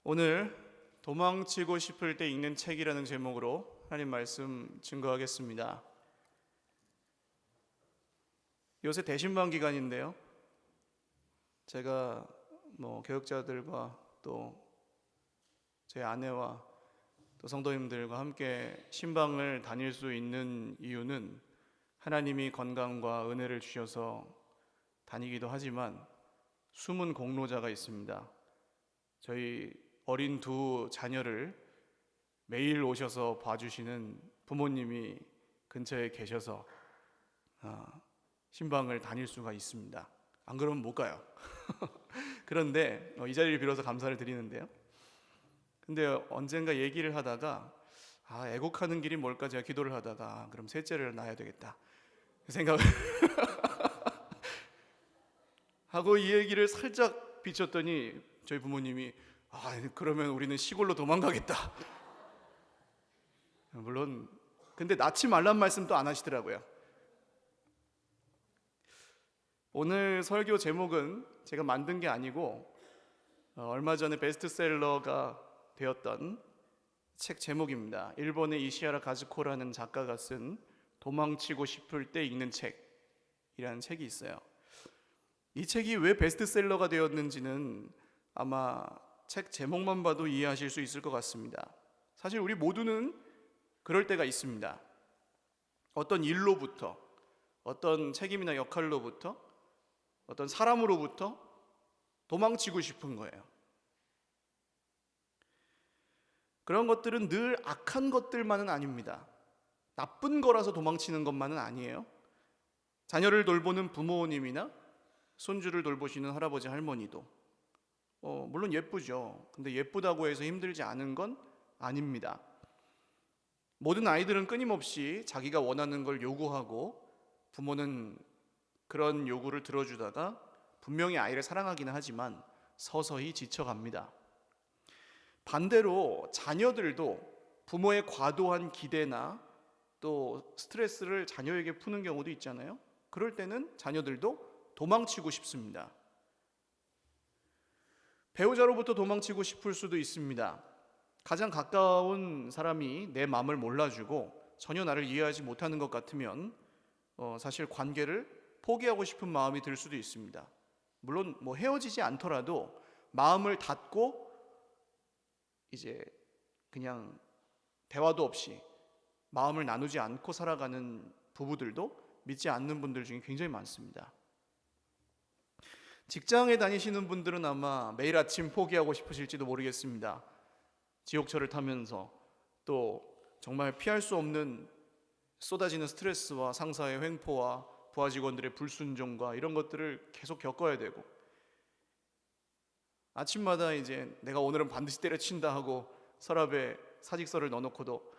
오늘 도망치고 싶을 때 읽는 책이라는 제목으로 하나님 말씀 증거하겠습니다. 요새 대신방 기간인데요, 제가 교역자들과 또 제 아내와 또 성도님들과 함께 신방을 다닐 수 있는 이유는 하나님이 건강과 은혜를 주셔서 다니기도 하지만 숨은 공로자가 있습니다. 저희 어린 두 자녀를 매일 오셔서 봐주시는 부모님이 근처에 계셔서 신방을 다닐 수가 있습니다. 안 그러면 못 가요. 그런데 이 자리를 빌어서 감사를 드리는데요, 근데 언젠가 얘기를 하다가 애국하는 길이 뭘까 제가 기도를 하다가 그럼 셋째를 낳아야 되겠다 생각을 하고 이 얘기를 살짝 비췄더니 저희 부모님이 그러면 우리는 시골로 도망가겠다. 물론 근데 낳지 말란 말씀도 안 하시더라고요. 오늘 설교 제목은 제가 만든 게 아니고 얼마 전에 베스트셀러가 되었던 책 제목입니다. 일본의 이시하라 가즈코라는 작가가 쓴 도망치고 싶을 때 읽는 책이라는 책이 있어요. 이 책이 왜 베스트셀러가 되었는지는 아마 책 제목만 봐도 이해하실 수 있을 것 같습니다. 사실 우리 모두는 그럴 때가 있습니다. 어떤 일로부터, 어떤 책임이나 역할로부터, 어떤 사람으로부터 도망치고 싶은 거예요. 그런 것들은 늘 악한 것들만은 아닙니다. 나쁜 거라서 도망치는 것만은 아니에요. 자녀를 돌보는 부모님이나 손주를 돌보시는 할아버지 할머니도 물론 예쁘죠. 근데 예쁘다고 해서 힘들지 않은 건 아닙니다. 모든 아이들은 끊임없이 자기가 원하는 걸 요구하고 부모는 그런 요구를 들어주다가 분명히 아이를 사랑하기는 하지만 서서히 지쳐갑니다. 반대로 자녀들도 부모의 과도한 기대나 또 스트레스를 자녀에게 푸는 경우도 있잖아요. 그럴 때는 자녀들도 도망치고 싶습니다. 배우자로부터 도망치고 싶을 수도 있습니다. 가장 가까운 사람이 내 마음을 몰라주고 전혀 나를 이해하지 못하는 것 같으면 사실 관계를 포기하고 싶은 마음이 들 수도 있습니다. 물론 헤어지지 않더라도 마음을 닫고 이제 그냥 대화도 없이 마음을 나누지 않고 살아가는 부부들도 믿지 않는 분들 중에 굉장히 많습니다. 직장에 다니시는 분들은 아마 매일 아침 포기하고 싶으실지도 모르겠습니다. 지옥철을 타면서 또 정말 피할 수 없는 쏟아지는 스트레스와 상사의 횡포와 부하 직원들의 불순종과 이런 것들을 계속 겪어야 되고, 아침마다 이제 내가 오늘은 반드시 때려친다 하고 서랍에 사직서를 넣어놓고도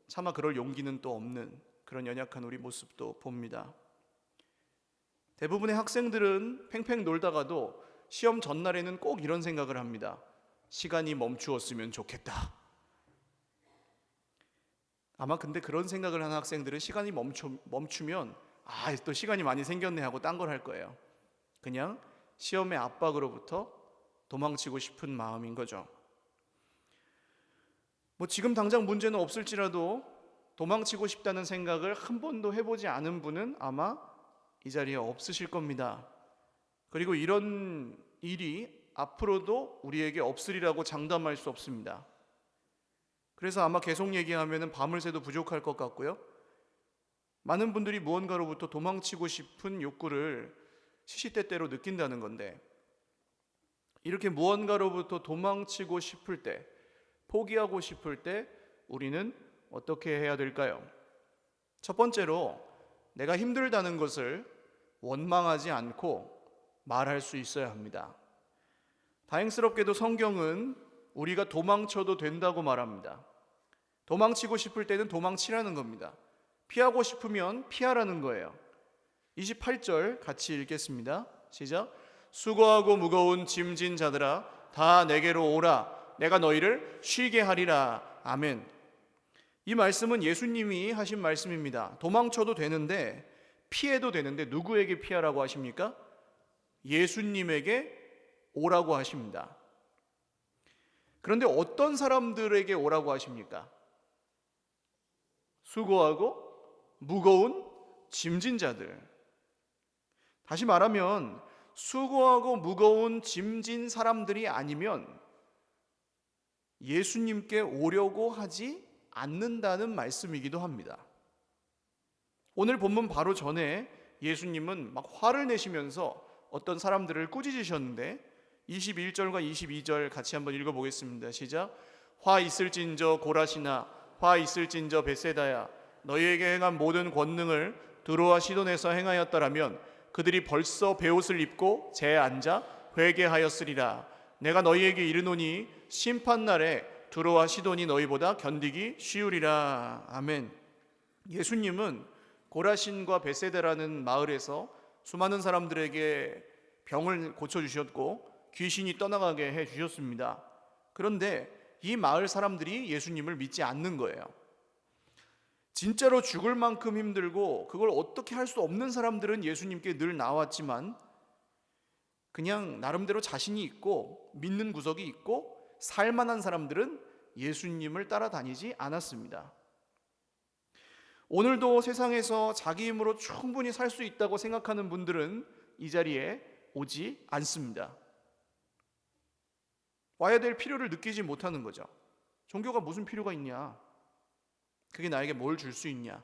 차마 그럴 용기는 또 없는 그런 연약한 우리 모습도 봅니다. 대부분의 학생들은 팽팽 놀다가도 시험 전날에는 꼭 이런 생각을 합니다. 시간이 멈추었으면 좋겠다. 아마 근데 그런 생각을 하는 학생들은 시간이 멈추면 또 시간이 많이 생겼네 하고 딴 걸 할 거예요. 그냥 시험의 압박으로부터 도망치고 싶은 마음인 거죠. 지금 당장 문제는 없을지라도 도망치고 싶다는 생각을 한 번도 해보지 않은 분은 아마 이 자리에 없으실 겁니다. 그리고 이런 일이 앞으로도 우리에게 없으리라고 장담할 수 없습니다. 그래서 아마 계속 얘기하면 밤을 새도 부족할 것 같고요, 많은 분들이 무언가로부터 도망치고 싶은 욕구를 시시때때로 느낀다는 건데, 이렇게 무언가로부터 도망치고 싶을 때, 포기하고 싶을 때 우리는 어떻게 해야 될까요? 첫 번째로 내가 힘들다는 것을 원망하지 않고 말할 수 있어야 합니다. 다행스럽게도 성경은 우리가 도망쳐도 된다고 말합니다. 도망치고 싶을 때는 도망치라는 겁니다. 피하고 싶으면 피하라는 거예요. 28절 같이 읽겠습니다. 시작. 수고하고 무거운 짐진 자들아 다 내게로 오라. 내가 너희를 쉬게 하리라. 아멘. 이 말씀은 예수님이 하신 말씀입니다. 도망쳐도 되는데, 피해도 되는데 누구에게 피하라고 하십니까? 예수님에게 오라고 하십니다. 그런데 어떤 사람들에게 오라고 하십니까? 수고하고 무거운 짐진 자들. 다시 말하면 수고하고 무거운 짐진 사람들이 아니면 예수님께 오려고 하지 않는다는 말씀이기도 합니다. 오늘 본문 바로 전에 예수님은 막 화를 내시면서 어떤 사람들을 꾸짖으셨는데 21절과 22절 같이 한번 읽어보겠습니다. 시작. 화 있을진저 고라시나 화 있을진저 벳세다야 너희에게 행한 모든 권능을 드로아 시돈에서 행하였더라면 그들이 벌써 베옷을 입고 재에 앉아 회개하였으리라. 내가 너희에게 이르노니 심판날에 드로아 시돈이 너희보다 견디기 쉬우리라. 아멘. 예수님은 고라신과 벳세다라는 마을에서 수많은 사람들에게 병을 고쳐주셨고 귀신이 떠나가게 해주셨습니다. 그런데 이 마을 사람들이 예수님을 믿지 않는 거예요. 진짜로 죽을 만큼 힘들고 그걸 어떻게 할 수 없는 사람들은 예수님께 늘 나왔지만 그냥 나름대로 자신이 있고 믿는 구석이 있고 살만한 사람들은 예수님을 따라다니지 않았습니다. 오늘도 세상에서 자기 힘으로 충분히 살 수 있다고 생각하는 분들은 이 자리에 오지 않습니다. 와야 될 필요를 느끼지 못하는 거죠. 종교가 무슨 필요가 있냐? 그게 나에게 뭘 줄 수 있냐?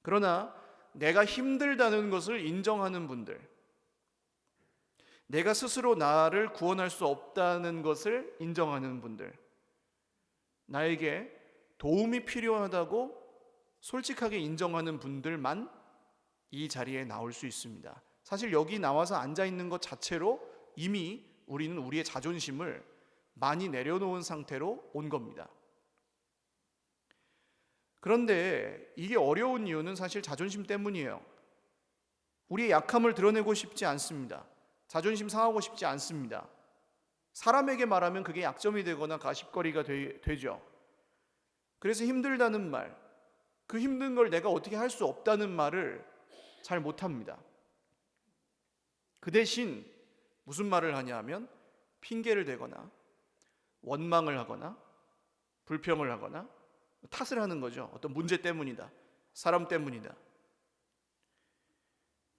그러나 내가 힘들다는 것을 인정하는 분들, 내가 스스로 나를 구원할 수 없다는 것을 인정하는 분들, 나에게 도움이 필요하다고 솔직하게 인정하는 분들만 이 자리에 나올 수 있습니다. 사실 여기 나와서 앉아 있는 것 자체로 이미 우리는 우리의 자존심을 많이 내려놓은 상태로 온 겁니다. 그런데 이게 어려운 이유는 사실 자존심 때문이에요. 우리의 약함을 드러내고 싶지 않습니다. 자존심 상하고 싶지 않습니다. 사람에게 말하면 그게 약점이 되거나 가십거리가 되죠. 그래서 힘들다는 말, 그 힘든 걸 내가 어떻게 할 수 없다는 말을 잘 못합니다. 그 대신 무슨 말을 하냐 하면 핑계를 대거나 원망을 하거나 불평을 하거나 탓을 하는 거죠. 어떤 문제 때문이다, 사람 때문이다.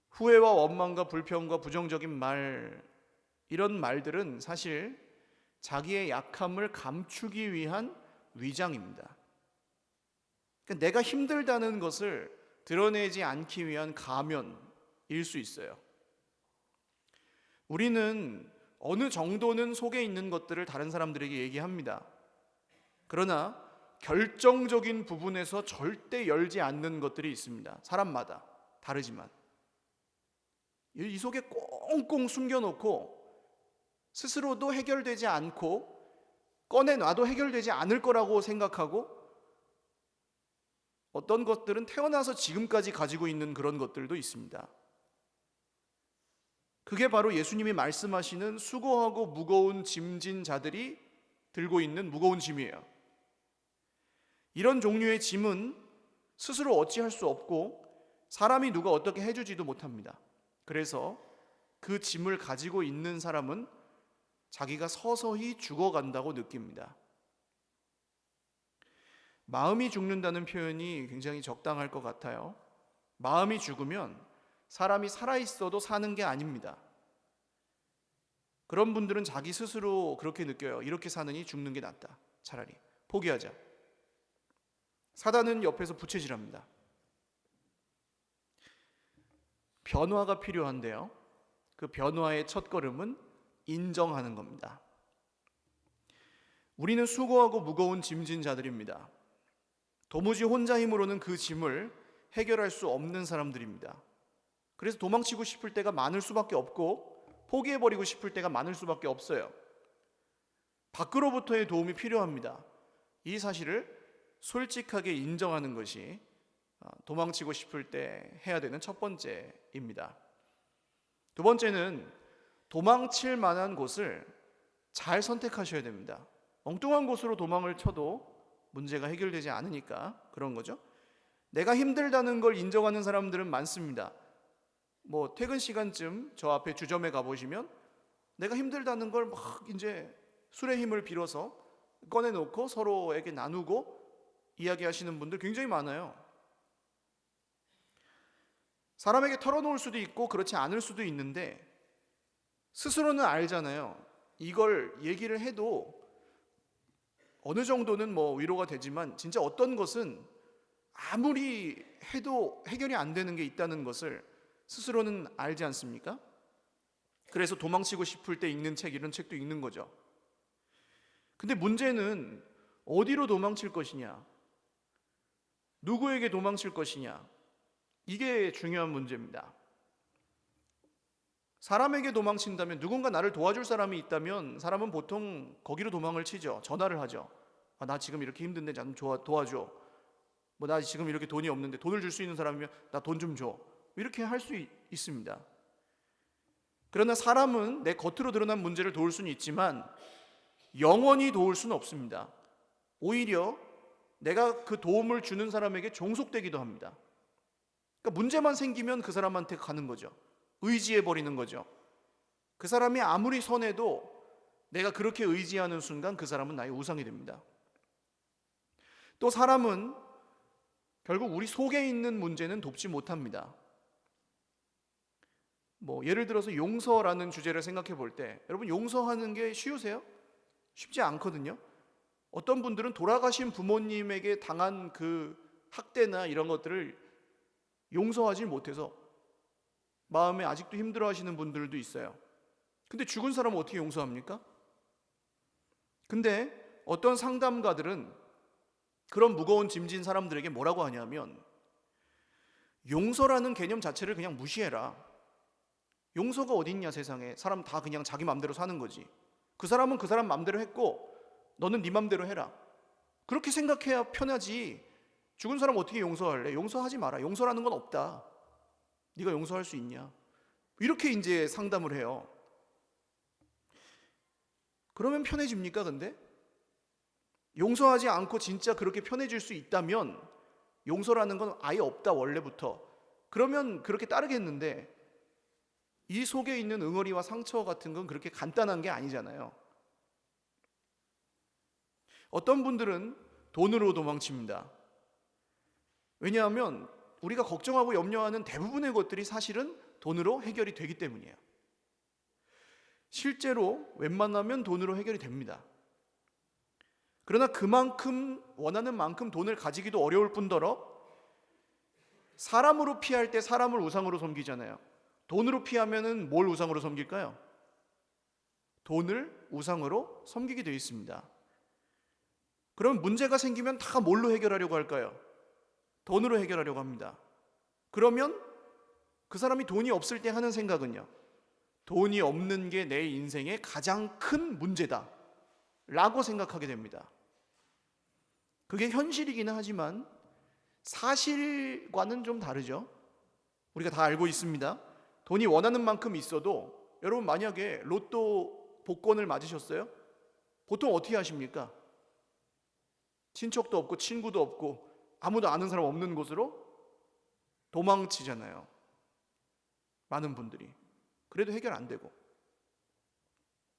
후회와 원망과 불평과 부정적인 말, 이런 말들은 사실 자기의 약함을 감추기 위한 위장입니다. 그러니까 내가 힘들다는 것을 드러내지 않기 위한 가면일 수 있어요. 우리는 어느 정도는 속에 있는 것들을 다른 사람들에게 얘기합니다. 그러나 결정적인 부분에서 절대 열지 않는 것들이 있습니다. 사람마다 다르지만 이 속에 꽁꽁 숨겨놓고 스스로도 해결되지 않고 꺼내놔도 해결되지 않을 거라고 생각하고 어떤 것들은 태어나서 지금까지 가지고 있는 그런 것들도 있습니다. 그게 바로 예수님이 말씀하시는 수고하고 무거운 짐진 자들이 들고 있는 무거운 짐이에요. 이런 종류의 짐은 스스로 어찌할 수 없고 사람이 누가 어떻게 해주지도 못합니다. 그래서 그 짐을 가지고 있는 사람은 자기가 서서히 죽어간다고 느낍니다. 마음이 죽는다는 표현이 굉장히 적당할 것 같아요. 마음이 죽으면 사람이 살아있어도 사는 게 아닙니다. 그런 분들은 자기 스스로 그렇게 느껴요. 이렇게 사느니 죽는 게 낫다. 차라리 포기하자. 사단은 옆에서 부채질합니다. 변화가 필요한데요. 그 변화의 첫걸음은 인정하는 겁니다. 우리는 수고하고 무거운 짐진 자들입니다. 도무지 혼자 힘으로는 그 짐을 해결할 수 없는 사람들입니다. 그래서 도망치고 싶을 때가 많을 수밖에 없고 포기해버리고 싶을 때가 많을 수밖에 없어요. 밖으로부터의 도움이 필요합니다. 이 사실을 솔직하게 인정하는 것이 도망치고 싶을 때 해야 되는 첫 번째입니다. 두 번째는 도망칠 만한 곳을 잘 선택하셔야 됩니다. 엉뚱한 곳으로 도망을 쳐도 문제가 해결되지 않으니까 그런 거죠. 내가 힘들다는 걸 인정하는 사람들은 많습니다. 퇴근 시간쯤 저 앞에 주점에 가보시면 내가 힘들다는 걸 막 이제 술의 힘을 빌어서 꺼내놓고 서로에게 나누고 이야기하시는 분들 굉장히 많아요. 사람에게 털어놓을 수도 있고 그렇지 않을 수도 있는데 스스로는 알잖아요. 이걸 얘기를 해도 어느 정도는 위로가 되지만 진짜 어떤 것은 아무리 해도 해결이 안 되는 게 있다는 것을 스스로는 알지 않습니까? 그래서 도망치고 싶을 때 읽는 책, 이런 책도 읽는 거죠. 근데 문제는 어디로 도망칠 것이냐, 누구에게 도망칠 것이냐, 이게 중요한 문제입니다. 사람에게 도망친다면, 누군가 나를 도와줄 사람이 있다면 사람은 보통 거기로 도망을 치죠. 전화를 하죠. 나 지금 이렇게 힘든데 좀 도와줘. 나 지금 이렇게 돈이 없는데 돈을 줄 수 있는 사람이면 나 돈 좀 줘. 이렇게 할 수 있습니다. 그러나 사람은 내 겉으로 드러난 문제를 도울 수는 있지만 영원히 도울 수는 없습니다. 오히려 내가 그 도움을 주는 사람에게 종속되기도 합니다. 그러니까 문제만 생기면 그 사람한테 가는 거죠. 의지해버리는 거죠. 그 사람이 아무리 선해도 내가 그렇게 의지하는 순간 그 사람은 나의 우상이 됩니다. 또 사람은 결국 우리 속에 있는 문제는 돕지 못합니다. 예를 들어서 용서라는 주제를 생각해 볼 때, 여러분 용서하는 게 쉬우세요? 쉽지 않거든요. 어떤 분들은 돌아가신 부모님에게 당한 그 학대나 이런 것들을 용서하지 못해서 마음에 아직도 힘들어 하시는 분들도 있어요. 근데 죽은 사람은 어떻게 용서합니까? 근데 어떤 상담가들은 그런 무거운 짐진 사람들에게 뭐라고 하냐면, 용서라는 개념 자체를 그냥 무시해라. 용서가 어디 있냐, 세상에. 사람 다 그냥 자기 맘대로 사는 거지. 그 사람은 그 사람 맘대로 했고 너는 네 맘대로 해라. 그렇게 생각해야 편하지. 죽은 사람 어떻게 용서할래? 용서하지 마라. 용서라는 건 없다. 네가 용서할 수 있냐? 이렇게 이제 상담을 해요. 그러면 편해집니까, 근데? 용서하지 않고 진짜 그렇게 편해질 수 있다면 용서라는 건 아예 없다, 원래부터. 그러면 그렇게 따르겠는데 이 속에 있는 응어리와 상처 같은 건 그렇게 간단한 게 아니잖아요. 어떤 분들은 돈으로 도망칩니다. 왜냐하면 우리가 걱정하고 염려하는 대부분의 것들이 사실은 돈으로 해결이 되기 때문이에요. 실제로 웬만하면 돈으로 해결이 됩니다. 그러나 그만큼 원하는 만큼 돈을 가지기도 어려울 뿐더러 사람으로 피할 때 사람을 우상으로 섬기잖아요. 돈으로 피하면은 뭘 우상으로 섬길까요? 돈을 우상으로 섬기게 되어 있습니다. 그럼 문제가 생기면 다 뭘로 해결하려고 할까요? 돈으로 해결하려고 합니다. 그러면 그 사람이 돈이 없을 때 하는 생각은요, 돈이 없는 게 내 인생의 가장 큰 문제다 라고 생각하게 됩니다. 그게 현실이기는 하지만 사실과는 좀 다르죠. 우리가 다 알고 있습니다. 돈이 원하는 만큼 있어도 여러분 만약에 로또 복권을 맞으셨어요? 보통 어떻게 하십니까? 친척도 없고 친구도 없고 아무도 아는 사람 없는 곳으로 도망치잖아요. 많은 분들이. 그래도 해결 안 되고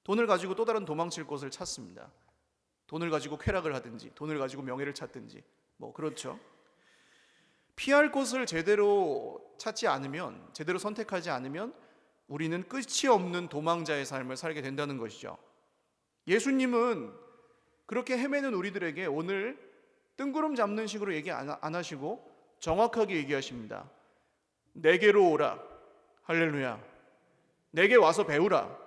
돈을 가지고 또 다른 도망칠 곳을 찾습니다. 돈을 가지고 쾌락을 하든지 돈을 가지고 명예를 찾든지 그렇죠. 피할 곳을 제대로 찾지 않으면, 제대로 선택하지 않으면 우리는 끝이 없는 도망자의 삶을 살게 된다는 것이죠. 예수님은 그렇게 헤매는 우리들에게 오늘 뜬구름 잡는 식으로 얘기 안 하시고 정확하게 얘기하십니다. 내게로 오라. 할렐루야. 내게 와서 배우라.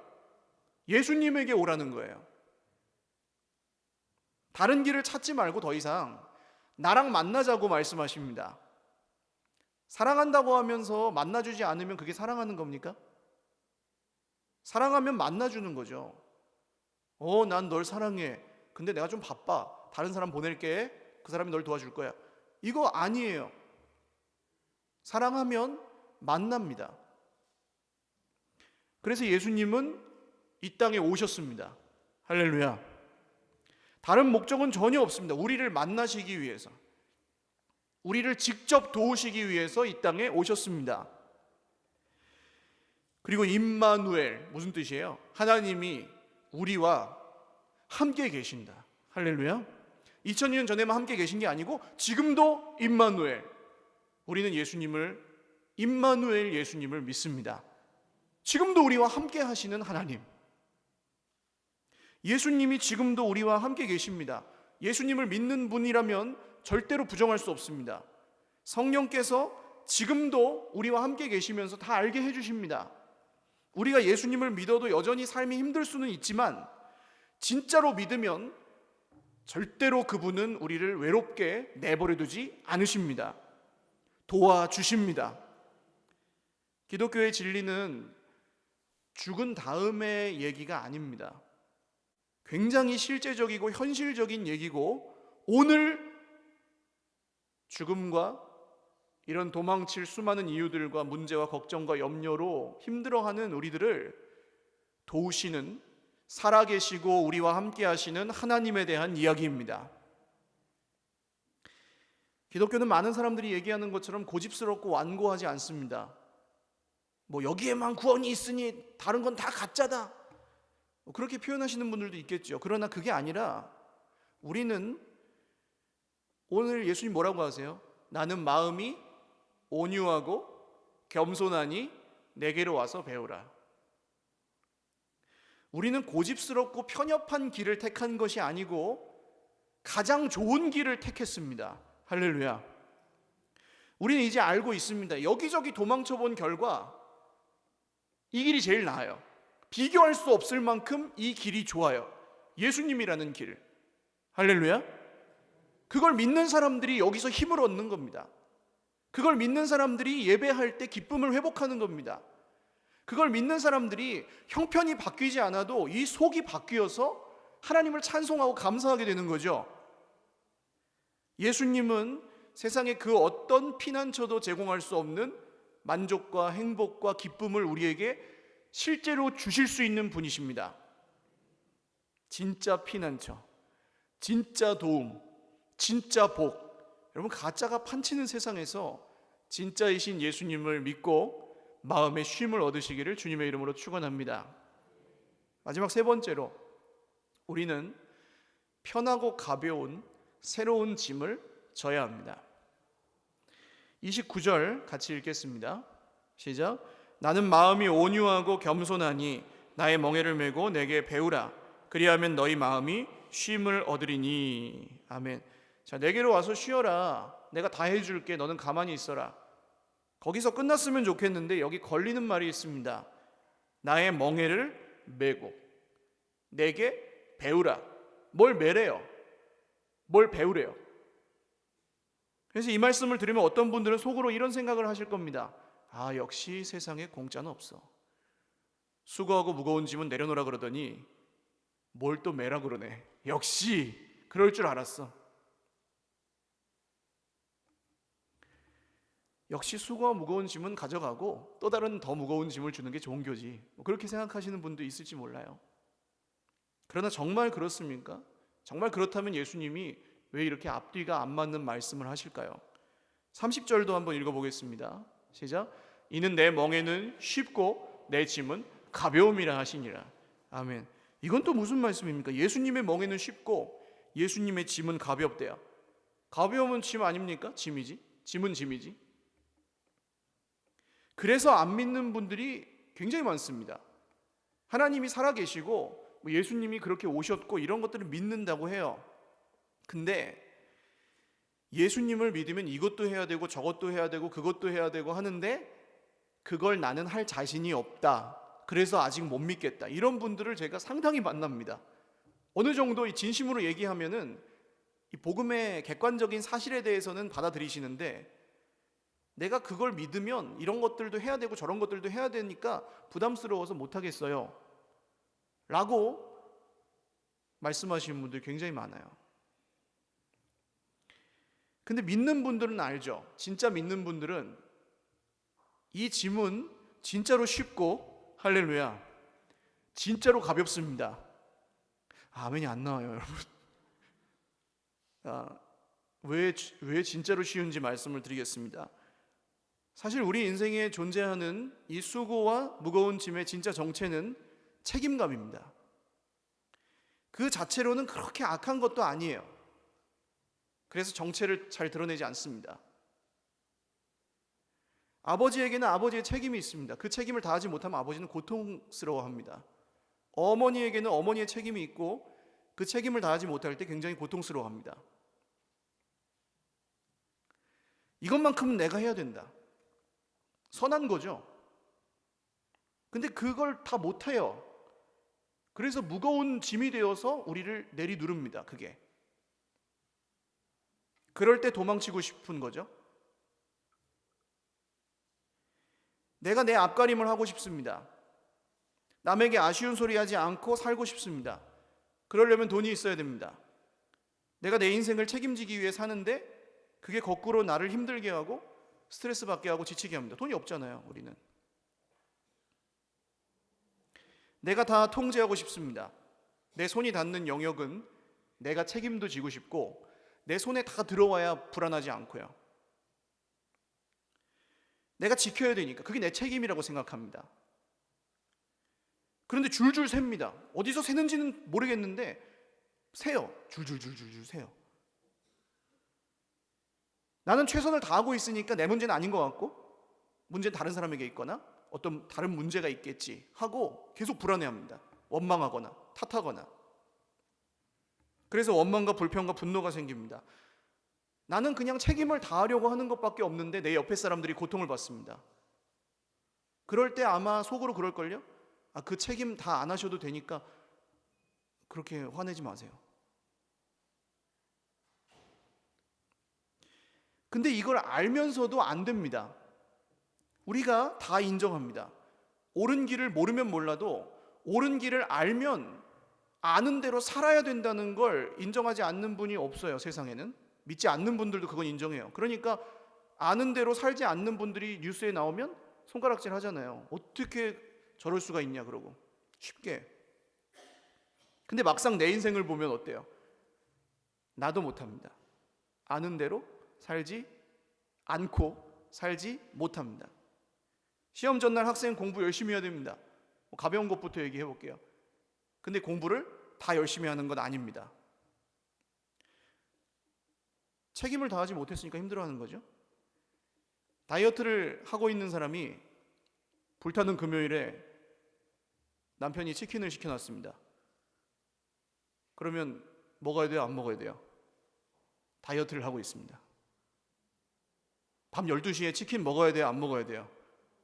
예수님에게 오라는 거예요. 다른 길을 찾지 말고 더 이상 나랑 만나자고 말씀하십니다. 사랑한다고 하면서 만나주지 않으면 그게 사랑하는 겁니까? 사랑하면 만나주는 거죠. 난 널 사랑해. 근데 내가 좀 바빠. 다른 사람 보낼게. 그 사람이 널 도와줄 거야. 이거 아니에요. 사랑하면 만납니다. 그래서 예수님은 이 땅에 오셨습니다. 할렐루야. 다른 목적은 전혀 없습니다. 우리를 만나시기 위해서, 우리를 직접 도우시기 위해서 이 땅에 오셨습니다. 그리고 임마누엘, 무슨 뜻이에요? 하나님이 우리와 함께 계신다. 할렐루야. 2000년 전에만 함께 계신 게 아니고 지금도 임마누엘, 우리는 임마누엘 예수님을 믿습니다. 지금도 우리와 함께 하시는 하나님, 예수님이 지금도 우리와 함께 계십니다. 예수님을 믿는 분이라면 절대로 부정할 수 없습니다. 성령께서 지금도 우리와 함께 계시면서 다 알게 해주십니다. 우리가 예수님을 믿어도 여전히 삶이 힘들 수는 있지만 진짜로 믿으면 절대로 그분은 우리를 외롭게 내버려두지 않으십니다. 도와주십니다. 기독교의 진리는 죽은 다음의 얘기가 아닙니다. 굉장히 실제적이고 현실적인 얘기고, 오늘 죽음과 이런 도망칠 수많은 이유들과 문제와 걱정과 염려로 힘들어하는 우리들을 도우시는, 살아계시고 우리와 함께 하시는 하나님에 대한 이야기입니다. 기독교는 많은 사람들이 얘기하는 것처럼 고집스럽고 완고하지 않습니다. 여기에만 구원이 있으니 다른 건 다 가짜다, 그렇게 표현하시는 분들도 있겠죠. 그러나 그게 아니라 우리는 오늘 예수님 뭐라고 하세요? 나는 마음이 온유하고 겸손하니 내게로 와서 배우라. 우리는 고집스럽고 편협한 길을 택한 것이 아니고 가장 좋은 길을 택했습니다. 할렐루야. 우리는 이제 알고 있습니다. 여기저기 도망쳐본 결과 이 길이 제일 나아요. 비교할 수 없을 만큼 이 길이 좋아요. 예수님이라는 길. 할렐루야. 그걸 믿는 사람들이 여기서 힘을 얻는 겁니다. 그걸 믿는 사람들이 예배할 때 기쁨을 회복하는 겁니다. 그걸 믿는 사람들이 형편이 바뀌지 않아도 이 속이 바뀌어서 하나님을 찬송하고 감사하게 되는 거죠. 예수님은 세상의 그 어떤 피난처도 제공할 수 없는 만족과 행복과 기쁨을 우리에게 실제로 주실 수 있는 분이십니다. 진짜 피난처, 진짜 도움, 진짜 복. 여러분, 가짜가 판치는 세상에서 진짜이신 예수님을 믿고 마음의 쉼을 얻으시기를 주님의 이름으로 축원합니다. 마지막 세 번째로, 우리는 편하고 가벼운 새로운 짐을 져야 합니다. 29절 같이 읽겠습니다. 시작. 나는 마음이 온유하고 겸손하니 나의 멍에를 메고 내게 배우라. 그리하면 너희 마음이 쉼을 얻으리니. 아멘. 자, 내게로 와서 쉬어라. 내가 다 해줄게. 너는 가만히 있어라. 거기서 끝났으면 좋겠는데 여기 걸리는 말이 있습니다. 나의 멍에를 메고 내게 배우라. 뭘 메래요? 뭘 배우래요? 그래서 이 말씀을 들으면 어떤 분들은 속으로 이런 생각을 하실 겁니다. 아, 역시 세상에 공짜는 없어. 수고하고 무거운 짐은 내려놓으라 그러더니 뭘 또 메라 그러네. 역시 그럴 줄 알았어. 역시 수고와 무거운 짐은 가져가고 또 다른 더 무거운 짐을 주는 게 좋은 교지. 그렇게 생각하시는 분도 있을지 몰라요. 그러나 정말 그렇습니까? 정말 그렇다면 예수님이 왜 이렇게 앞뒤가 안 맞는 말씀을 하실까요? 30절도 한번 읽어보겠습니다. 시작. 이는 내 멍에는 쉽고 내 짐은 가벼움이라 하시니라. 아멘. 이건 또 무슨 말씀입니까? 예수님의 멍에는 쉽고 예수님의 짐은 가볍대요. 가벼움은 짐 아닙니까? 짐이지. 짐은 짐이지. 그래서 안 믿는 분들이 굉장히 많습니다. 하나님이 살아계시고 예수님이 그렇게 오셨고 이런 것들을 믿는다고 해요. 근데 예수님을 믿으면 이것도 해야 되고 저것도 해야 되고 그것도 해야 되고 하는데 그걸 나는 할 자신이 없다. 그래서 아직 못 믿겠다. 이런 분들을 제가 상당히 만납니다. 어느 정도 진심으로 얘기하면은 이 복음의 객관적인 사실에 대해서는 받아들이시는데 내가 그걸 믿으면 이런 것들도 해야 되고 저런 것들도 해야 되니까 부담스러워서 못하겠어요 라고 말씀하시는 분들 굉장히 많아요. 근데 믿는 분들은 알죠. 진짜 믿는 분들은 이 짐은 진짜로 쉽고 할렐루야 진짜로 가볍습니다. 아멘이 안 나와요, 여러분. 왜 진짜로 쉬운지 말씀을 드리겠습니다. 사실 우리 인생에 존재하는 이 수고와 무거운 짐의 진짜 정체는 책임감입니다. 그 자체로는 그렇게 악한 것도 아니에요. 그래서 정체를 잘 드러내지 않습니다. 아버지에게는 아버지의 책임이 있습니다. 그 책임을 다하지 못하면 아버지는 고통스러워합니다. 어머니에게는 어머니의 책임이 있고 그 책임을 다하지 못할 때 굉장히 고통스러워합니다. 이것만큼은 내가 해야 된다. 선한 거죠. 근데 그걸 다 못해요. 그래서 무거운 짐이 되어서 우리를 내리누릅니다. 그게. 그럴 때 도망치고 싶은 거죠. 내가 내 앞가림을 하고 싶습니다. 남에게 아쉬운 소리 하지 않고 살고 싶습니다. 그러려면 돈이 있어야 됩니다. 내가 내 인생을 책임지기 위해 사는데 그게 거꾸로 나를 힘들게 하고 스트레스 받게 하고 지치게 합니다. 돈이 없잖아요, 우리는. 내가 다 통제하고 싶습니다. 내 손이 닿는 영역은 내가 책임도 지고 싶고 내 손에 다 들어와야 불안하지 않고요. 내가 지켜야 되니까 그게 내 책임이라고 생각합니다. 그런데 줄줄 셉니다. 어디서 새는지는 모르겠는데 새요. 줄줄줄줄줄 새요. 나는 최선을 다하고 있으니까 내 문제는 아닌 것 같고 문제는 다른 사람에게 있거나 어떤 다른 문제가 있겠지 하고 계속 불안해합니다. 원망하거나 탓하거나. 그래서 원망과 불평과 분노가 생깁니다. 나는 그냥 책임을 다하려고 하는 것밖에 없는데 내 옆에 사람들이 고통을 받습니다. 그럴 때 아마 속으로 그럴걸요? 그 책임 다 안 하셔도 되니까 그렇게 화내지 마세요. 근데 이걸 알면서도 안 됩니다. 우리가 다 인정합니다. 옳은 길을 모르면 몰라도 옳은 길을 알면 아는 대로 살아야 된다는 걸 인정하지 않는 분이 없어요, 세상에는. 믿지 않는 분들도 그건 인정해요. 그러니까 아는 대로 살지 않는 분들이 뉴스에 나오면 손가락질 하잖아요. 어떻게 저럴 수가 있냐 그러고 쉽게. 근데 막상 내 인생을 보면 어때요? 나도 못합니다. 아는 대로 살지 않고 살지 못합니다. 시험 전날 학생 공부 열심히 해야 됩니다. 가벼운 것부터 얘기해 볼게요. 근데 공부를 다 열심히 하는 건 아닙니다. 책임을 다하지 못했으니까 힘들어하는 거죠. 다이어트를 하고 있는 사람이 불타는 금요일에 남편이 치킨을 시켜놨습니다. 그러면 먹어야 돼요? 안 먹어야 돼요? 다이어트를 하고 있습니다. 밤 12시에 치킨 먹어야 돼요? 안 먹어야 돼요?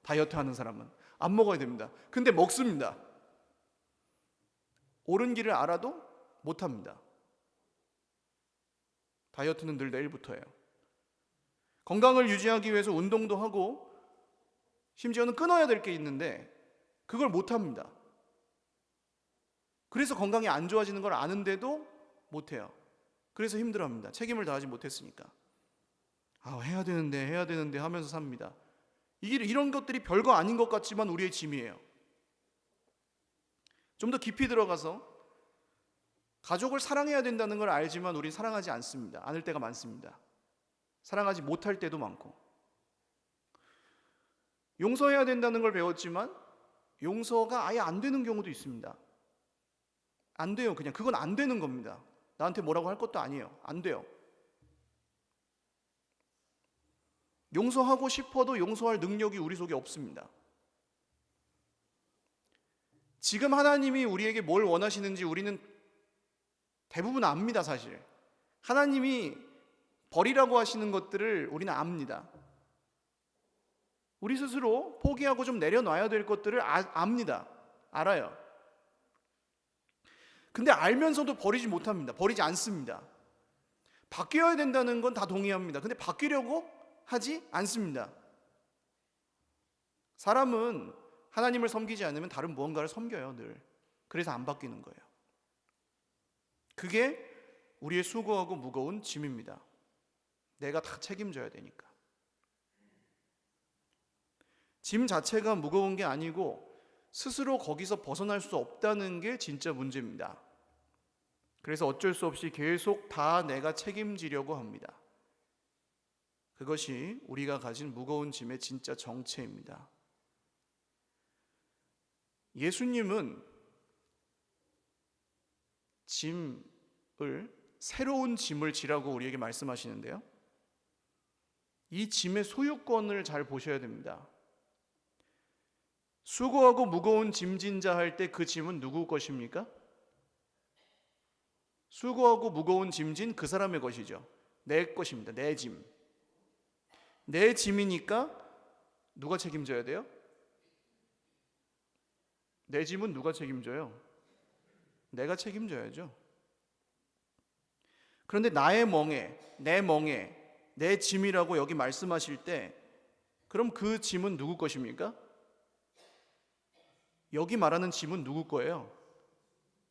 다이어트 하는 사람은 안 먹어야 됩니다. 근데 먹습니다. 옳은 길을 알아도 못합니다. 다이어트는 늘 내일부터예요. 건강을 유지하기 위해서 운동도 하고 심지어는 끊어야 될 게 있는데 그걸 못합니다. 그래서 건강이 안 좋아지는 걸 아는데도 못해요. 그래서 힘들어합니다. 책임을 다하지 못했으니까. 해야 되는데 하면서 삽니다. 이런 것들이 별거 아닌 것 같지만 우리의 짐이에요. 좀 더 깊이 들어가서 가족을 사랑해야 된다는 걸 알지만 우린 사랑하지 않습니다. 않을 때가 많습니다. 사랑하지 못할 때도 많고. 용서해야 된다는 걸 배웠지만 용서가 아예 안 되는 경우도 있습니다. 안 돼요. 그냥 그건 안 되는 겁니다. 나한테 뭐라고 할 것도 아니에요. 안 돼요. 용서하고 싶어도 용서할 능력이 우리 속에 없습니다. 지금 하나님이 우리에게 뭘 원하시는지 우리는 대부분 압니다, 사실. 하나님이 버리라고 하시는 것들을 우리는 압니다. 우리 스스로 포기하고 좀 내려놔야 될 것들을 압니다. 알아요. 근데 알면서도 버리지 못합니다. 버리지 않습니다. 바뀌어야 된다는 건 다 동의합니다. 근데 바뀌려고 하지 않습니다. 사람은 하나님을 섬기지 않으면 다른 무언가를 섬겨요, 늘. 그래서 안 바뀌는 거예요. 그게 우리의 수고하고 무거운 짐입니다. 내가 다 책임져야 되니까. 짐 자체가 무거운 게 아니고 스스로 거기서 벗어날 수 없다는 게 진짜 문제입니다. 그래서 어쩔 수 없이 계속 다 내가 책임지려고 합니다. 그것이 우리가 가진 무거운 짐의 진짜 정체입니다. 예수님은 짐을, 새로운 짐을 지라고 우리에게 말씀하시는데요. 이 짐의 소유권을 잘 보셔야 됩니다. 수고하고 무거운 짐진 자 할 때 그 짐은 누구 것입니까? 수고하고 무거운 짐진 그 사람의 것이죠. 내 것입니다. 내 짐. 내 짐이니까 누가 책임져야 돼요? 내 짐은 누가 책임져요? 내가 책임져야죠. 그런데 나의 멍에, 내 멍에, 내 짐이라고 여기 말씀하실 때 그럼 그 짐은 누구 것입니까? 여기 말하는 짐은 누구 거예요?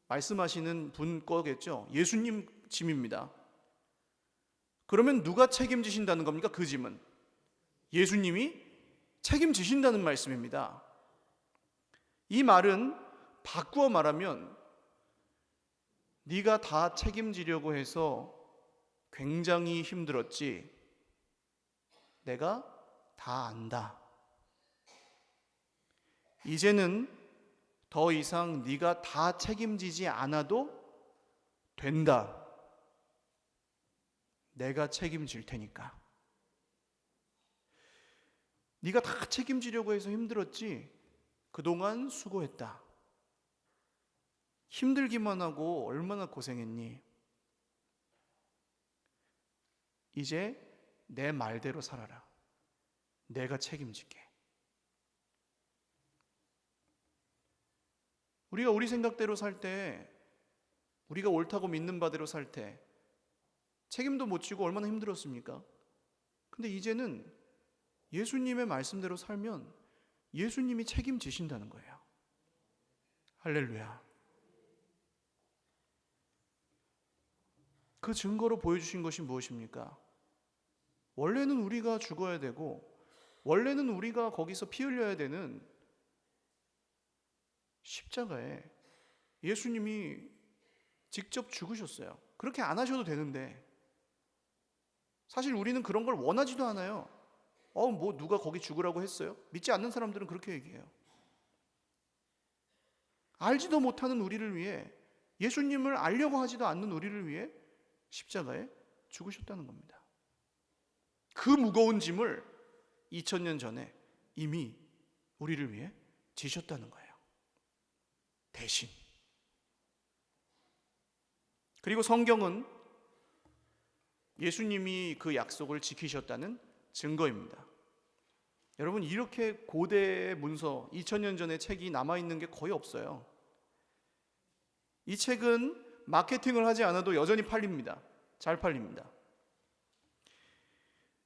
말씀하시는 분 거겠죠. 예수님 짐입니다. 그러면 누가 책임지신다는 겁니까? 그 짐은 예수님이 책임지신다는 말씀입니다. 이 말은 바꾸어 말하면 네가 다 책임지려고 해서 굉장히 힘들었지, 내가 다 안다. 이제는 더 이상 네가 다 책임지지 않아도 된다. 내가 책임질 테니까. 네가 다 책임지려고 해서 힘들었지, 그동안 수고했다. 힘들기만 하고 얼마나 고생했니? 이제 내 말대로 살아라. 내가 책임질게. 우리가 우리 생각대로 살 때, 우리가 옳다고 믿는 바대로 살 때 책임도 못 지고 얼마나 힘들었습니까? 근데 이제는 예수님의 말씀대로 살면 예수님이 책임지신다는 거예요. 할렐루야. 그 증거로 보여주신 것이 무엇입니까? 원래는 우리가 죽어야 되고, 원래는 우리가 거기서 피 흘려야 되는 십자가에 예수님이 직접 죽으셨어요. 그렇게 안 하셔도 되는데, 사실 우리는 그런 걸 원하지도 않아요. 뭐 누가 거기 죽으라고 했어요? 믿지 않는 사람들은 그렇게 얘기해요. 알지도 못하는 우리를 위해, 예수님을 알려고 하지도 않는 우리를 위해 십자가에 죽으셨다는 겁니다. 그 무거운 짐을 2000년 전에 이미 우리를 위해 지셨다는 거예요. 대신. 그리고 성경은 예수님이 그 약속을 지키셨다는 증거입니다. 여러분, 이렇게 고대의 문서, 2000년 전의 책이 남아있는 게 거의 없어요. 이 책은 마케팅을 하지 않아도 여전히 팔립니다. 잘 팔립니다.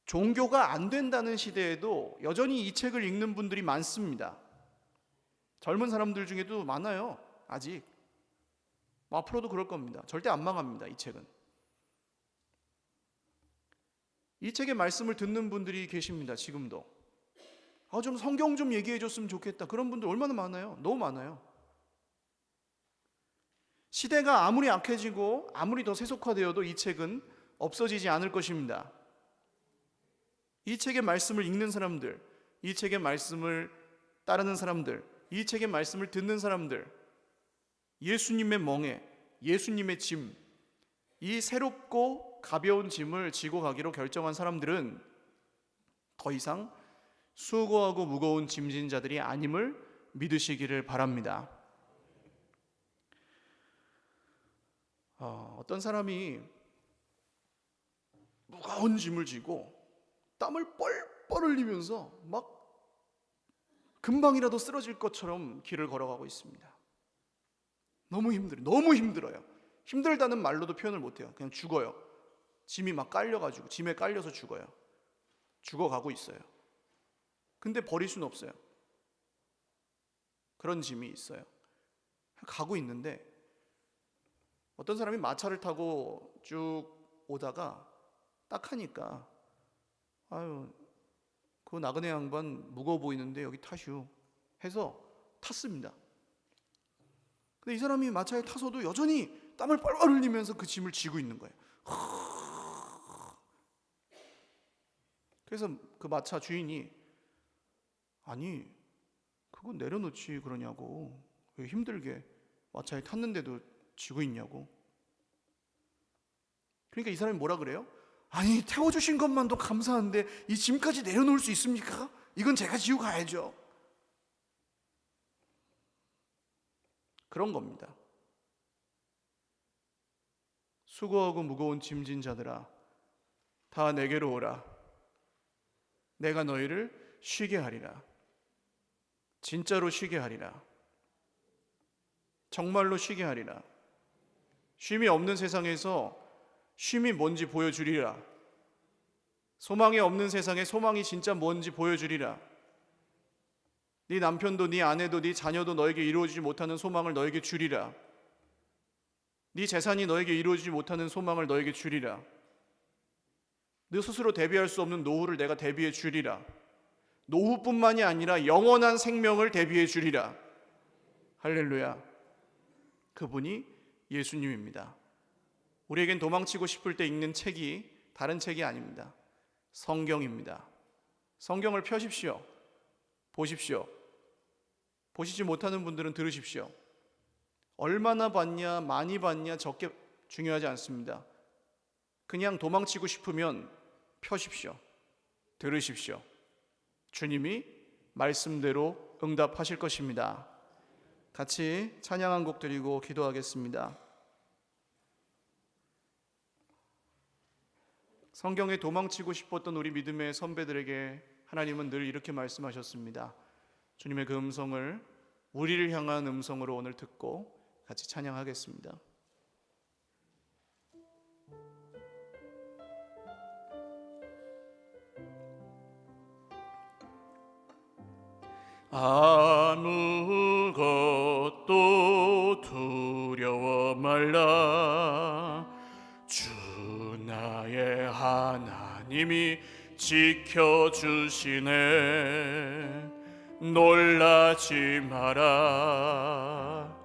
종교가 안 된다는 시대에도 여전히 이 책을 읽는 분들이 많습니다. 젊은 사람들 중에도 많아요. 아직. 앞으로도 그럴 겁니다. 절대 안 망합니다. 이 책은. 이 책의 말씀을 듣는 분들이 계십니다. 지금도. 좀 성경 좀 얘기해 줬으면 좋겠다. 그런 분들 얼마나 많아요. 너무 많아요. 시대가 아무리 악해지고 아무리 더 세속화되어도 이 책은 없어지지 않을 것입니다. 이 책의 말씀을 읽는 사람들, 이 책의 말씀을 따르는 사람들, 이 책의 말씀을 듣는 사람들, 예수님의 멍에, 예수님의 짐, 이 새롭고 가벼운 짐을 지고 가기로 결정한 사람들은 더 이상 수고하고 무거운 짐진 자들이 아님을 믿으시기를 바랍니다. 어떤 사람이 무거운 짐을 지고 땀을 뻘뻘 흘리면서 막 금방이라도 쓰러질 것처럼 길을 걸어가고 있습니다. 너무 힘들어요. 힘들다는 말로도 표현을 못해요. 그냥 죽어요. 짐이 막 깔려가지고, 짐에 깔려서 죽어요. 죽어가고 있어요. 근데 버릴 수는 없어요. 그런 짐이 있어요. 가고 있는데 어떤 사람이 마차를 타고 쭉 오다가 딱 하니까, 그 나그네 양반 무거워 보이는데 여기 타슈 해서 탔습니다. 근데 이 사람이 마차에 타서도 여전히 땀을 뻘뻘 흘리면서 그 짐을 지고 있는 거예요. 그래서 그 마차 주인이, 아니 그거 내려놓지 그러냐고, 왜 힘들게 마차에 탔는데도 지고 있냐고. 그러니까 이 사람이 뭐라 그래요? 아니, 태워주신 것만도 감사한데 이 짐까지 내려놓을 수 있습니까? 이건 제가 지고 가야죠. 그런 겁니다. 수고하고 무거운 짐진 자들아, 다 내게로 오라. 내가 너희를 쉬게 하리라. 진짜로 쉬게 하리라. 정말로 쉬게 하리라. 쉼이 없는 세상에서 쉼이 뭔지 보여주리라. 소망이 없는 세상에 소망이 진짜 뭔지 보여주리라. 네 남편도 네 아내도 네 자녀도 너에게 이루어지지 못하는 소망을 너에게 주리라. 네 재산이 너에게 이루어지지 못하는 소망을 너에게 주리라. 너 스스로 대비할 수 없는 노후를 내가 대비해 주리라. 노후뿐만이 아니라 영원한 생명을 대비해 주리라. 할렐루야. 그분이 예수님입니다. 우리에겐 도망치고 싶을 때 읽는 책이 다른 책이 아닙니다. 성경입니다. 성경을 펴십시오. 보십시오. 보시지 못하는 분들은 들으십시오. 얼마나 봤냐, 많이 봤냐, 적게 중요하지 않습니다. 그냥 도망치고 싶으면 펴십시오. 들으십시오. 주님이 말씀대로 응답하실 것입니다. 같이 찬양 한 곡 드리고 기도하겠습니다. 성경에 도망치고 싶었던 우리 믿음의 선배들에게 하나님은 늘 이렇게 말씀하셨습니다. 주님의 그 음성을 우리를 향한 음성으로 오늘 듣고 같이 찬양하겠습니다. 아무것도 두려워 말라. 주 나의 하나님이 지켜주시네. 놀라지 마라.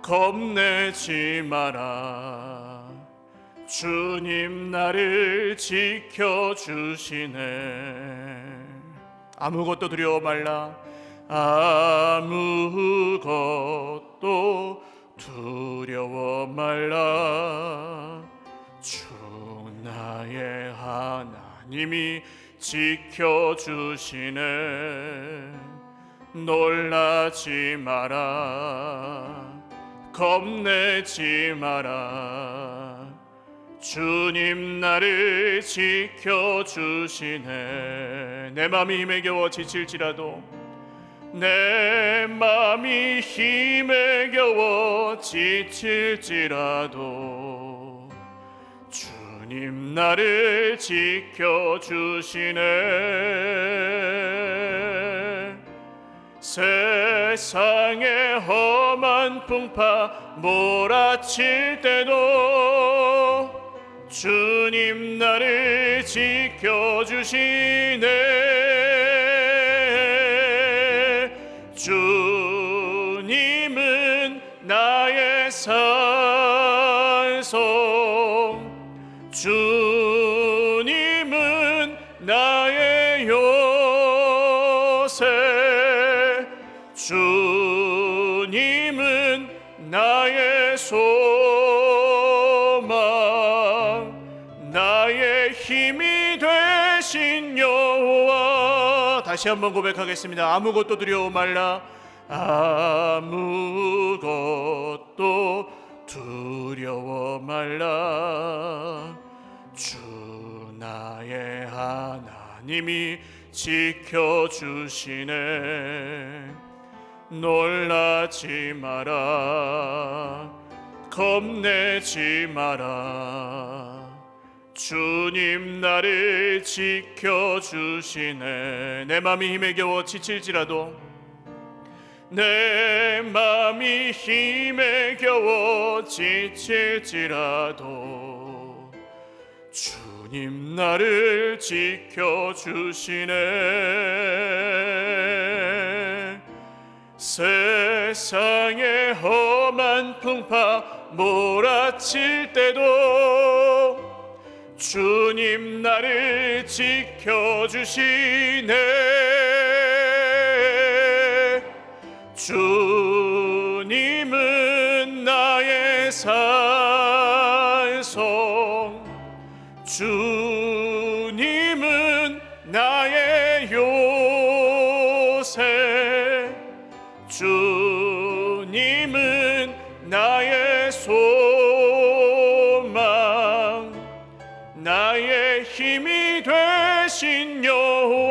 겁내지 마라. 주님 나를 지켜주시네. 아무것도 두려워 말라. 아무것도 두려워 말라. 주 나의 하나님이 지켜주시네. 놀라지 마라. 겁내지 마라. 주님 나를 지켜주시네. 내 맘이 힘에 겨워 지칠지라도, 내 맘이 힘에 겨워 지칠지라도 주님 나를 지켜주시네. 세상의 험한 풍파 몰아칠 때도 주님 나를 지켜주시네. 주님은 나의 산성, 주님은 나의 요새, 주님은 나의 소망, 나의 힘이 되신 여호와. 다시 한번 고백하겠습니다. 아무것도 두려워 말라. 아무것도 두려워 말라. 주 나의 하나님이 지켜주시네. 놀라지 마라. 겁내지 마라. 주님 나를 지켜주시네. 내 맘이 힘에 겨워 지칠지라도, 내 맘이 힘에 겨워 지칠지라도 주님 나를 지켜주시네. 세상의 험한 풍파 몰아칠 때도 주님 나를 지켜주시네. 주님은 나의 산성, 주님은 나의 요새, 주님은 나의 소망, 나의 힘이 되신 여호와.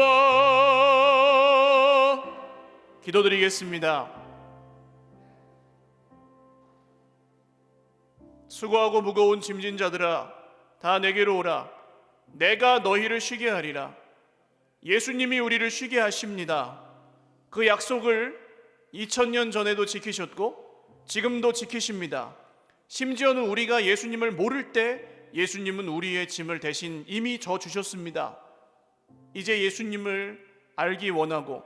기도드리겠습니다. 수고하고 무거운 짐진 자들아, 다 내게로 오라. 내가 너희를 쉬게 하리라. 예수님이 우리를 쉬게 하십니다. 그 약속을 2000년 전에도 지키셨고 지금도 지키십니다. 심지어는 우리가 예수님을 모를 때 예수님은 우리의 짐을 대신 이미 져주셨습니다. 이제 예수님을 알기 원하고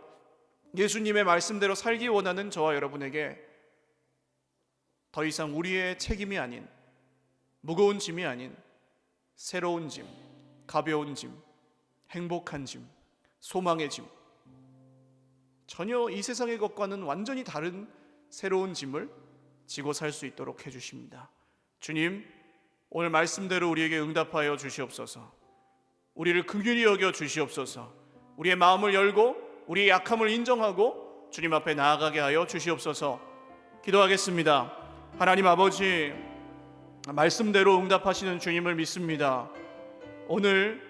예수님의 말씀대로 살기 원하는 저와 여러분에게 더 이상 우리의 책임이 아닌, 무거운 짐이 아닌 새로운 짐, 가벼운 짐, 행복한 짐, 소망의 짐, 전혀 이 세상의 것과는 완전히 다른 새로운 짐을 지고 살 수 있도록 해주십니다. 주님, 오늘 말씀대로 우리에게 응답하여 주시옵소서. 우리를 긍휼히 여겨 주시옵소서. 우리의 마음을 열고 우리의 약함을 인정하고 주님 앞에 나아가게 하여 주시옵소서. 기도하겠습니다. 하나님 아버지, 말씀대로 응답하시는 주님을 믿습니다. 오늘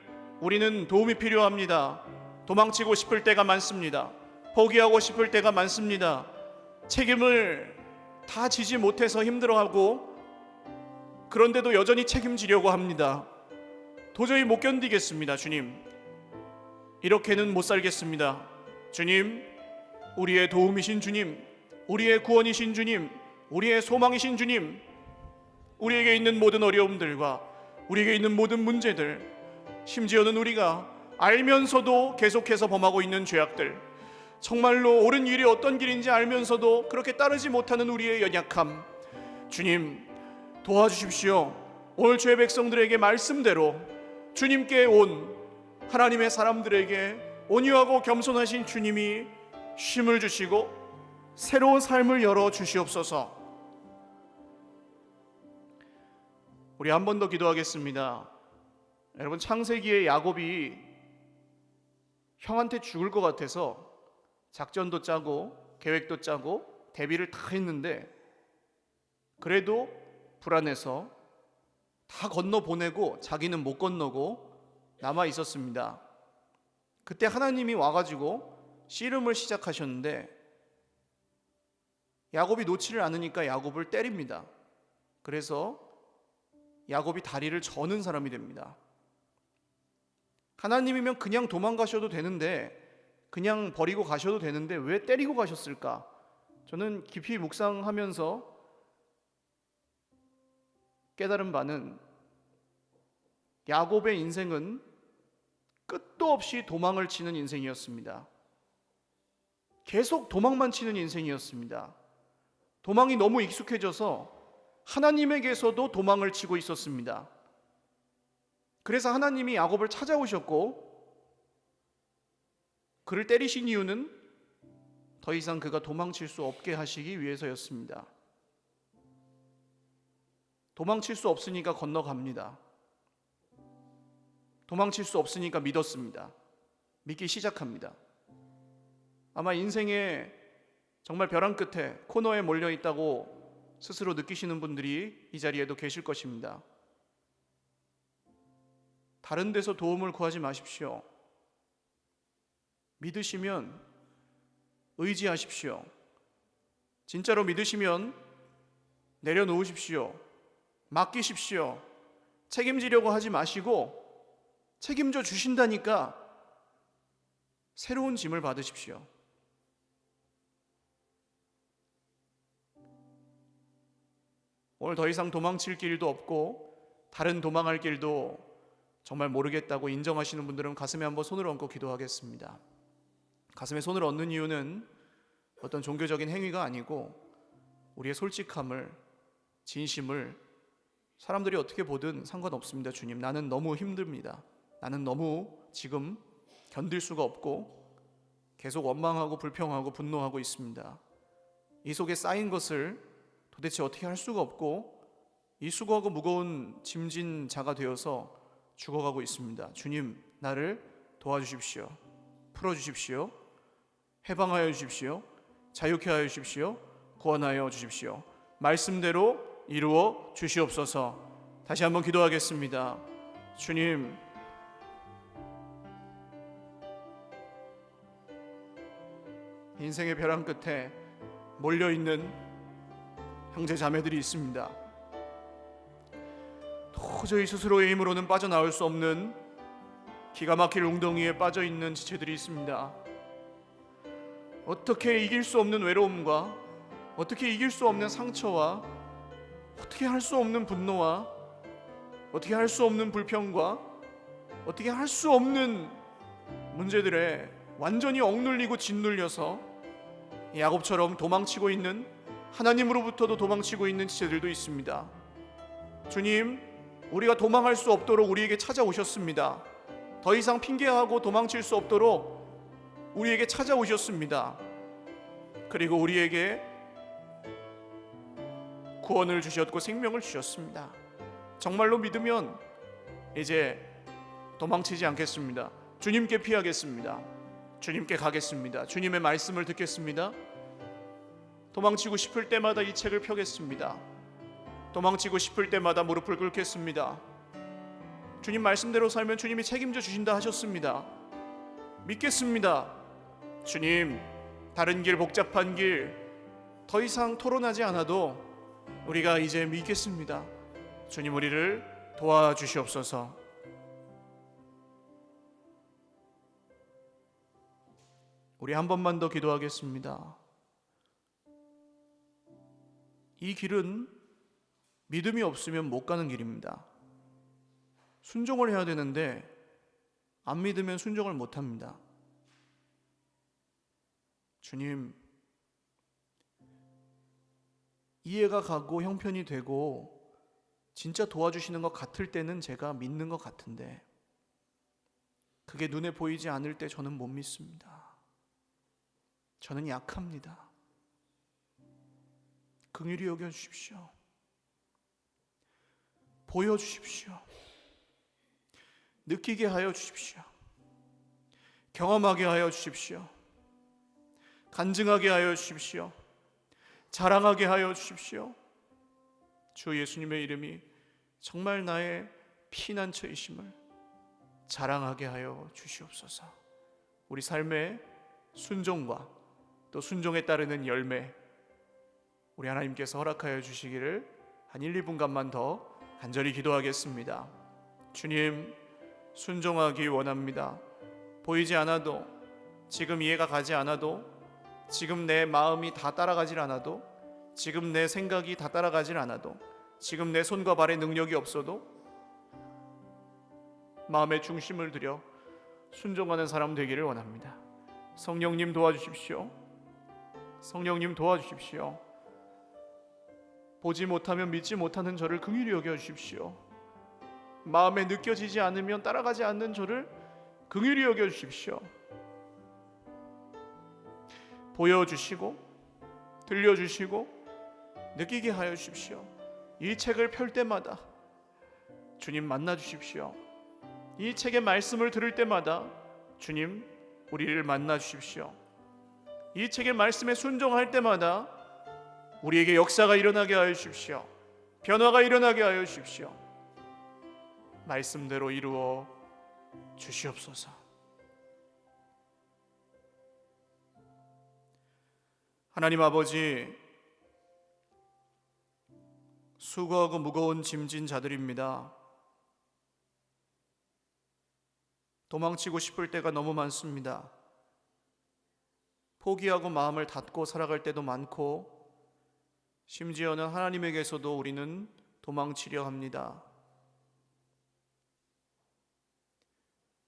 우리는 도움이 필요합니다. 도망치고 싶을 때가 많습니다. 포기하고 싶을 때가 많습니다. 책임을 다 지지 못해서 힘들어하고, 그런데도 여전히 책임지려고 합니다. 도저히 못 견디겠습니다. 주님, 이렇게는 못 살겠습니다. 주님, 우리의 도움이신 주님, 우리의 구원이신 주님, 우리의 소망이신 주님, 우리에게 있는 모든 어려움들과 우리에게 있는 모든 문제들, 심지어는 우리가 알면서도 계속해서 범하고 있는 죄악들, 정말로 옳은 길이 어떤 길인지 알면서도 그렇게 따르지 못하는 우리의 연약함, 주님 도와주십시오. 오늘 주의 백성들에게 말씀대로 주님께 온 하나님의 사람들에게 온유하고 겸손하신 주님이 쉼을 주시고 새로운 삶을 열어 주시옵소서. 우리 한 번 더 기도하겠습니다. 여러분, 창세기에 야곱이 형한테 죽을 것 같아서 작전도 짜고 계획도 짜고 대비를 다 했는데 그래도 불안해서 다 건너보내고 자기는 못 건너고 남아 있었습니다. 그때 하나님이 와가지고 씨름을 시작하셨는데 야곱이 놓지를 않으니까 야곱을 때립니다. 그래서 야곱이 다리를 저는 사람이 됩니다. 하나님이면 그냥 도망가셔도 되는데, 그냥 버리고 가셔도 되는데 왜 때리고 가셨을까? 저는 깊이 묵상하면서 깨달은 바는, 야곱의 인생은 끝도 없이 도망을 치는 인생이었습니다. 계속 도망만 치는 인생이었습니다. 도망이 너무 익숙해져서 하나님에게서도 도망을 치고 있었습니다. 그래서 하나님이 야곱을 찾아오셨고 그를 때리신 이유는 더 이상 그가 도망칠 수 없게 하시기 위해서였습니다. 도망칠 수 없으니까 건너갑니다. 도망칠 수 없으니까 믿었습니다. 믿기 시작합니다. 아마 인생에 정말 벼랑 끝에 코너에 몰려 있다고 스스로 느끼시는 분들이 이 자리에도 계실 것입니다. 다른 데서 도움을 구하지 마십시오. 믿으시면 의지하십시오. 진짜로 믿으시면 내려놓으십시오. 맡기십시오. 책임지려고 하지 마시고 책임져 주신다니까 새로운 짐을 받으십시오. 오늘 더 이상 도망칠 길도 없고 다른 도망할 길도 정말 모르겠다고 인정하시는 분들은 가슴에 한번 손을 얹고 기도하겠습니다. 가슴에 손을 얹는 이유는 어떤 종교적인 행위가 아니고 우리의 솔직함을, 진심을 사람들이 어떻게 보든 상관없습니다. 주님, 나는 너무 힘듭니다. 나는 너무 지금 견딜 수가 없고 계속 원망하고 불평하고 분노하고 있습니다. 이 속에 쌓인 것을 도대체 어떻게 할 수가 없고 이 수고하고 무거운 짐진 자가 되어서 죽어가고 있습니다. 주님, 나를 도와주십시오. 풀어주십시오. 해방하여 주십시오. 자유케 하여 주십시오. 구원하여 주십시오. 말씀대로 이루어 주시옵소서. 다시 한번 기도하겠습니다. 주님, 인생의 벼랑 끝에 몰려있는 형제 자매들이 있습니다. 도저히 스스로의 힘으로는 빠져나올 수 없는 기가 막힐 웅덩이에 빠져있는 지체들이 있습니다. 어떻게 이길 수 없는 외로움과 어떻게 이길 수 없는 상처와 어떻게 할 수 없는 분노와 어떻게 할 수 없는 불평과 어떻게 할 수 없는 문제들에 완전히 억눌리고 짓눌려서 야곱처럼 도망치고 있는, 하나님으로부터도 도망치고 있는 지체들도 있습니다. 주님, 우리가 도망할 수 없도록 우리에게 찾아오셨습니다. 더 이상 핑계하고 도망칠 수 없도록 우리에게 찾아오셨습니다. 그리고 우리에게 구원을 주셨고 생명을 주셨습니다. 정말로 믿으면 이제 도망치지 않겠습니다. 주님께 피하겠습니다. 주님께 가겠습니다. 주님의 말씀을 듣겠습니다. 도망치고 싶을 때마다 이 책을 펴겠습니다. 도망치고 싶을 때마다 무릎을 꿇겠습니다. 주님 말씀대로 살면 주님이 책임져 주신다 하셨습니다. 믿겠습니다. 주님, 다른 길, 복잡한 길 더 이상 토론하지 않아도 우리가 이제 믿겠습니다. 주님, 우리를 도와주시옵소서. 우리 한 번만 더 기도하겠습니다. 이 길은 믿음이 없으면 못 가는 길입니다. 순종을 해야 되는데 안 믿으면 순종을 못 합니다. 주님, 이해가 가고 형편이 되고 진짜 도와주시는 것 같을 때는 제가 믿는 것 같은데 그게 눈에 보이지 않을 때 저는 못 믿습니다. 저는 약합니다. 긍휼히 여겨주십시오. 보여주십시오. 느끼게 하여 주십시오. 경험하게 하여 주십시오. 간증하게 하여 주십시오. 자랑하게 하여 주십시오. 주 예수님의 이름이 정말 나의 피난처이심을 자랑하게 하여 주시옵소서. 우리 삶의 순종과 또 순종에 따르는 열매, 우리 하나님께서 허락하여 주시기를 한 1, 2분간만 더 간절히 기도하겠습니다. 주님, 순종하기 원합니다. 보이지 않아도, 지금 이해가 가지 않아도, 지금 내 마음이 다 따라가질 않아도, 지금 내 생각이 다 따라가질 않아도, 지금 내 손과 발에 능력이 없어도 마음의 중심을 들여 순종하는 사람 되기를 원합니다. 성령님 도와주십시오. 성령님 도와주십시오. 보지 못하면 믿지 못하는 저를 긍휼히 여겨주십시오. 마음에 느껴지지 않으면 따라가지 않는 저를 긍휼히 여겨주십시오. 보여주시고 들려주시고 느끼게 하여 주십시오. 이 책을 펼 때마다 주님 만나 주십시오. 이 책의 말씀을 들을 때마다 주님 우리를 만나 주십시오. 이 책의 말씀에 순종할 때마다 우리에게 역사가 일어나게 하여 주십시오. 변화가 일어나게 하여 주십시오. 말씀대로 이루어 주시옵소서. 하나님 아버지, 수고하고 무거운 짐진 자들입니다. 도망치고 싶을 때가 너무 많습니다. 포기하고 마음을 닫고 살아갈 때도 많고, 심지어는 하나님에게서도 우리는 도망치려 합니다.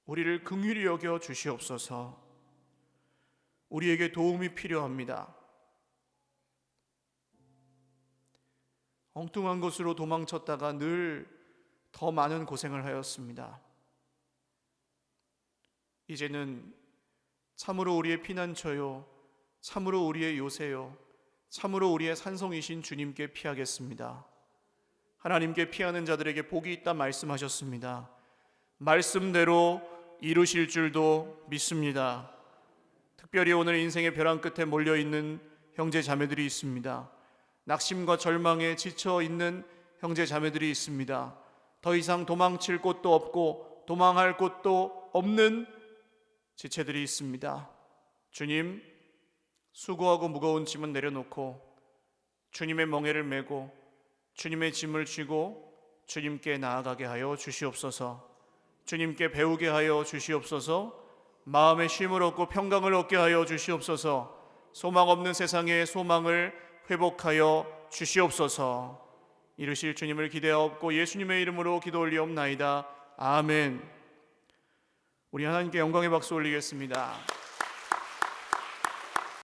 우리를 긍휼히 여겨 주시옵소서. 우리에게 도움이 필요합니다. 엉뚱한 곳으로 도망쳤다가 늘 더 많은 고생을 하였습니다. 이제는 참으로 우리의 피난처요, 참으로 우리의 요새요, 참으로 우리의 산성이신 주님께 피하겠습니다. 하나님께 피하는 자들에게 복이 있다 말씀하셨습니다. 말씀대로 이루실 줄도 믿습니다. 특별히 오늘 인생의 벼랑 끝에 몰려있는 형제 자매들이 있습니다. 낙심과 절망에 지쳐 있는 형제 자매들이 있습니다. 더 이상 도망칠 곳도 없고 도망할 곳도 없는 지체들이 있습니다. 주님, 수고하고 무거운 짐은 내려놓고 주님의 멍에를 메고 주님의 짐을 쥐고 주님께 나아가게 하여 주시옵소서. 주님께 배우게 하여 주시옵소서. 마음의 쉼을 얻고 평강을 얻게 하여 주시옵소서. 소망 없는 세상에 소망을 회복하여 주시옵소서. 이르실 주님을 기대하옵고 예수님의 이름으로 기도 올리옵나이다. 아멘. 우리 하나님께 영광의 박수 올리겠습니다.